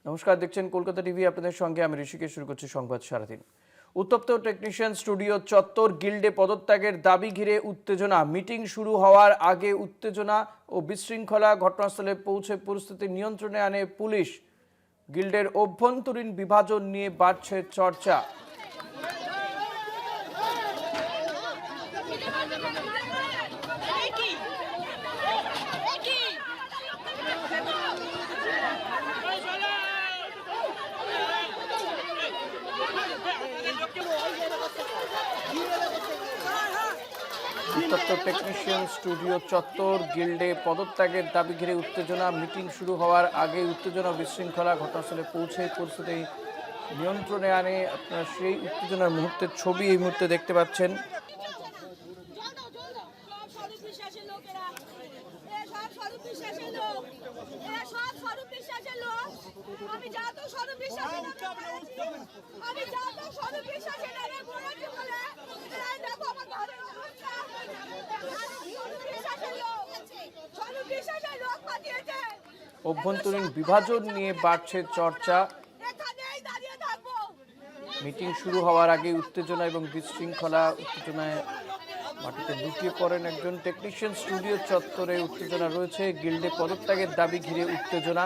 নমস্কার, দেখছেন কলকাতা টিভি। আপনাদের সঙ্গে আমি ঋষিকেশ। শুরু করছি সংবাদ সারাদিন। উত্তপ্ত টেকনিশিয়ান স্টুডিও চত্বর, গিল্ডে পদত্যাগের দাবি ঘিরে উত্তেজনা। মিটিং শুরু হওয়ার আগে উত্তেজনা ও বিশৃঙ্খলা। ঘটনাস্থলে পৌঁছে পরিস্থিতি নিয়ন্ত্রণে আনে পুলিশ। গিল্ডের অভ্যন্তরীণ বিভাজন নিয়ে বাড়ছে চর্চা। উত্তপ্ত টেকনিশিয়ান স্টুডিও চত্বর, গিল্ডে পদত্যাগের দাবি ঘিরে উত্তেজনা। মিটিং শুরু হওয়ার আগে উত্তেজনা ও বিশৃঙ্খলা। ঘটনাস্থলে পৌঁছে পরিস্থিতি নিয়ন্ত্রণে আনে। আপনারা সেই উত্তেজনার মুহূর্তের ছবি এই মুহূর্তে দেখতে পাচ্ছেন। অভ্যন্তরীণ বিভাজন নিয়ে বাড়ছে চর্চা। মিটিং শুরু হওয়ার আগে উত্তেজনা এবং বিশৃঙ্খলা। উত্তেজনায় মাটিতে লুটিয়ে পড়েন একজন টেকনিশিয়ান। স্টুডিও চত্বরে উত্তেজনা রয়েছে। গিল্ডে পদত্যাগের দাবি ঘিরে উত্তেজনা।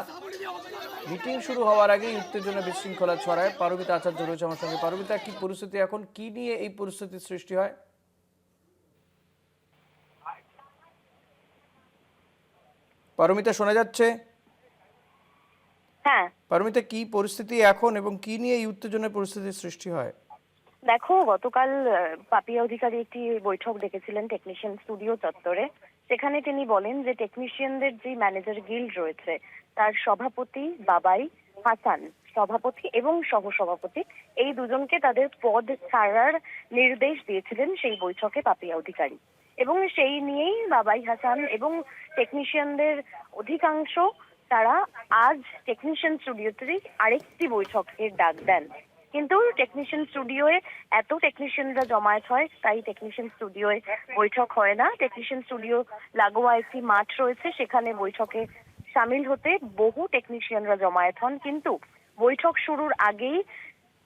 মিটিং শুরু হওয়ার আগেই উত্তেজনা বিশৃঙ্খলা ছড়ায়। পারমিতা আচার্য রয়েছে আমার সঙ্গে। পারমিতা, কি পরিস্থিতি এখন? কি নিয়ে এই পরিস্থিতির সৃষ্টি হয়? পারমিতা, শোনা যাচ্ছে? হ্যাঁ, পারমিতা, কি পরিস্থিতি এখন এবং কি নিয়ে এই উত্তেজনার পরিস্থিতির সৃষ্টি হয়? দেখো, গতকাল পাপিয়া অধিকারী একটি বৈঠক ডেকেছিলেন টেকনিশিয়ান স্টুডিও চত্বরে। সেখানে তিনি বলেন যে টেকনিশিয়ানদের যে ম্যানেজার গিল্ড রয়েছে তার সভাপতি বাবাই হাসান, সভাপতি এবং সহসভাপতি, এই দুজনকে তাদের পদ ছাড়ার নির্দেশ দিয়েছিলেন সেই বৈঠকে পাপিয়া অধিকারী। এবং সেই নিয়েই বাবাই হাসান এবং টেকনিশিয়ানদের অধিকাংশ তারা আজ টেকনিশিয়ান স্টুডিওতে আরেকটি বৈঠকের ডাক দেন। কিন্তু টেকনিশিয়ান স্টুডিওয়ে এত টেকনিশিয়ানরা জমায়েত হয়, তাই টেকনিশিয়ান স্টুডিওয়ে বৈঠক হয় না। টেকনিশিয়ান স্টুডিও লাগোয়া একটি মাঠ রয়েছে, সেখানে বৈঠকে সামিল হতে বহু টেকনিশিয়ানরা জমায়েত হন। কিন্তু বৈঠক শুরুর আগেই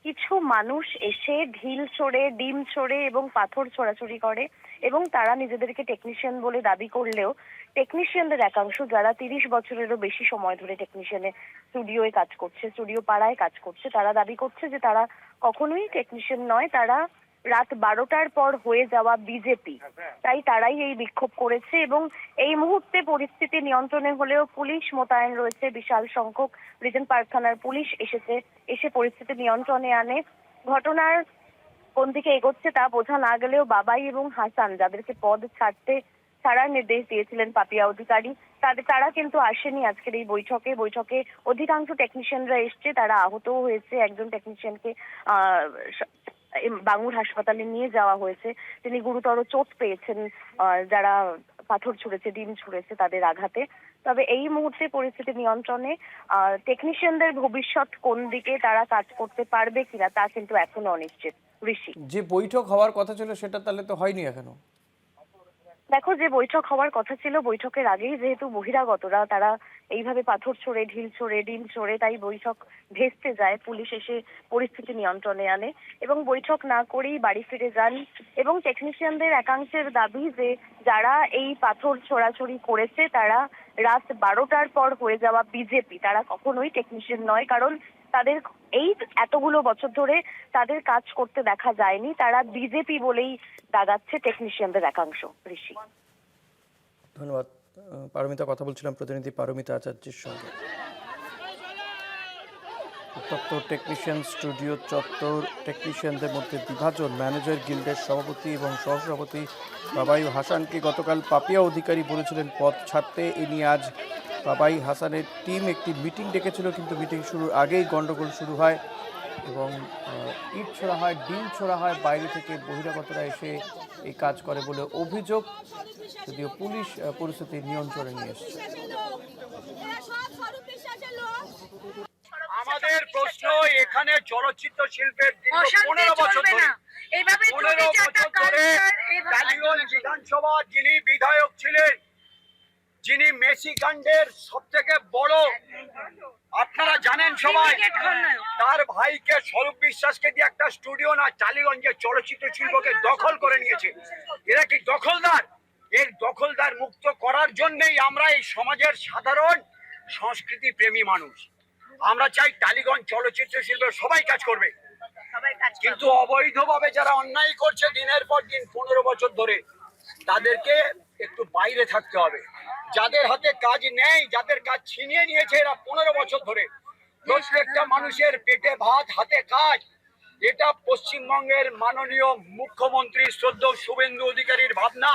কিছু মানুষ এসে ঢিল ছোড়ে, ডিম ছোড়ে এবং পাথর ছোড়াছুড়ি করে এবং তারা নিজেদেরকে টেকনিশিয়ান বলে দাবি করলেও টেকনিশিয়ানদের একাংশ, যারা 30 বছরেরও বেশি সময় ধরে টেকনিশিয়ানের স্টুডিওয়ে কাজ করছে, স্টুডিও পাড়ায় কাজ করছে, তারা দাবি করছে যে তারা কখনোই টেকনিশিয়ান নয়, তারা রাত 12টার পর হয়ে যাওয়া বিজেপি। তাই তারাই এই বিক্ষোভ করেছে এবং এই মুহূর্তে পরিস্থিতি নিয়ন্ত্রণে হলেও পুলিশ মোতায়েন রয়েছে। বিশাল সংখ্যক রিজেন্ট পার্ক থানার পুলিশ এসে পরিস্থিতি নিয়ন্ত্রণে আনে। ঘটনার কোন দিকে এগোচ্ছে তা বোঝা না গেলেও বাবাই এবং হাসান, যাদেরকে পদ ছাড়ার নির্দেশ দিয়েছিলেন পাপিয়া অধিকারী, তারা কিন্তু আসেনি আজকের এই বৈঠকে অধিকাংশ টেকনিশিয়ানরা এসছে, তারা আহতও হয়েছে। একজন টেকনিশিয়ানকে বাঙুর হাসপাতালে নিয়ে যাওয়া হয়েছে, তিনি গুরুতর চোট পেয়েছেন। যারা পাথর ছুঁড়েছে, ডিম ছুঁড়েছে, তাদের আঘাতে। তবে এই মুহূর্তে পরিস্থিতি নিয়ন্ত্রণে। টেকনিশিয়ানদের ভবিষ্যৎ কোন দিকে, তারা কাজ করতে পারবে কিনা তা কিন্তু এখনো অনিশ্চিত। ঋষি, যে বৈঠক হওয়ার কথা ছিল সেটা তাহলে তো হয়নি এখনো। দেখো, যে বৈঠক হওয়ার কথা ছিল, বৈঠকের আগেই যেহেতু বহিরাগতরা তারা এইভাবে পাথর ছোড়ে, ঢিল ছোড়ে, ডিম ছোড়ে, তাই বৈঠক ভেস্তে যায়। পুলিশ এসে পরিস্থিতি নিয়ন্ত্রণে আনে এবং বৈঠক না করেই বাড়ি ফিরে যান। এবং টেকনিশিয়ানদের একাংশের দাবি যে যারা এই পাথর ছোড়াছুড়ি করেছে তারা রাত 12টার পর হয়ে যাওয়া বিজেপি, তারা কখনোই টেকনিশিয়ান নয়। কারণ তাদের এই এতগুলো বছর ধরে তাদের কাজ করতে দেখা যায়নি, তারা বিজেপি বলেই দাগাচ্ছে টেকনিশিয়ানদের একাংশ। ঋষি, ধন্যবাদ পারমিতা। কথা বলছিলাম প্রতিনিধি পারমিতা আচার্যের সঙ্গে। উত্তপ্ত টেকনিশিয়ান স্টুডিও চত্বর, টেকনিশিয়ানদের মধ্যে বিভাজন। ম্যানেজার গিল্ডের সভাপতি এবং সহসভাপতি বাবাই হাসানকে গতকাল পাপিয়া অধিকারী বলেছিলেন পদ ছাড়তে। এ নিয়ে আজ বাবাই হাসানের টিম একটি মিটিং ডেকেছিল, কিন্তু মিটিং শুরুর আগেই গণ্ডগোল শুরু হয় এবং ইট ছোড়া হয়, ডিম ছোড়া হয়। বাইরে থেকে বহিরাগতরা এসে এই কাজ করে বলে অভিযোগ, যদিও পুলিশ পরিস্থিতি নিয়ন্ত্রণে নিয়ে এসেছে। আমাদের প্রশ্ন, এখানে চলচ্চিত্র শিল্পের 15 বছর ধরে টালিগঞ্জ বিধানসভা যিনি বিধায়ক ছিলেন, যিনি মেসি কাণ্ডের সব থেকে বড়, আপনারা জানেন বিধানসভায় তার ভাইকে স্বরূপ বিশ্বাসকে দিয়ে একটা স্টুডিও না টালিগঞ্জের চলচ্চিত্র শিল্পকে দখল করে নিয়েছে। এরা কি দখলদার? এর দখলদার মুক্ত করার জন্যই আমরা এই সমাজের সাধারণ সংস্কৃতি প্রেমী মানুষ আমরা চাই টালিগঞ্জ চলচ্চিত্র শিল্পে সবাই কাজ করবে, কিন্তু অবৈধভাবে যারা অন্যায় করছে দিনের পর দিন 15 বছর ধরে তাদেরকে একটু বাইরে থাকতে হবে। যাদের হাতে কাজ নেই, যাদের কাজ ছিনিয়ে নিয়েছে এরা 15 বছর ধরে, প্রত্যেকটা মানুষের পেটে ভাত হাতে কাজ, এটা পশ্চিমবঙ্গের মাননীয় মুখ্যমন্ত্রী শ্রদ্ধেয় শুভেন্দু অধিকারীর ভাবনা।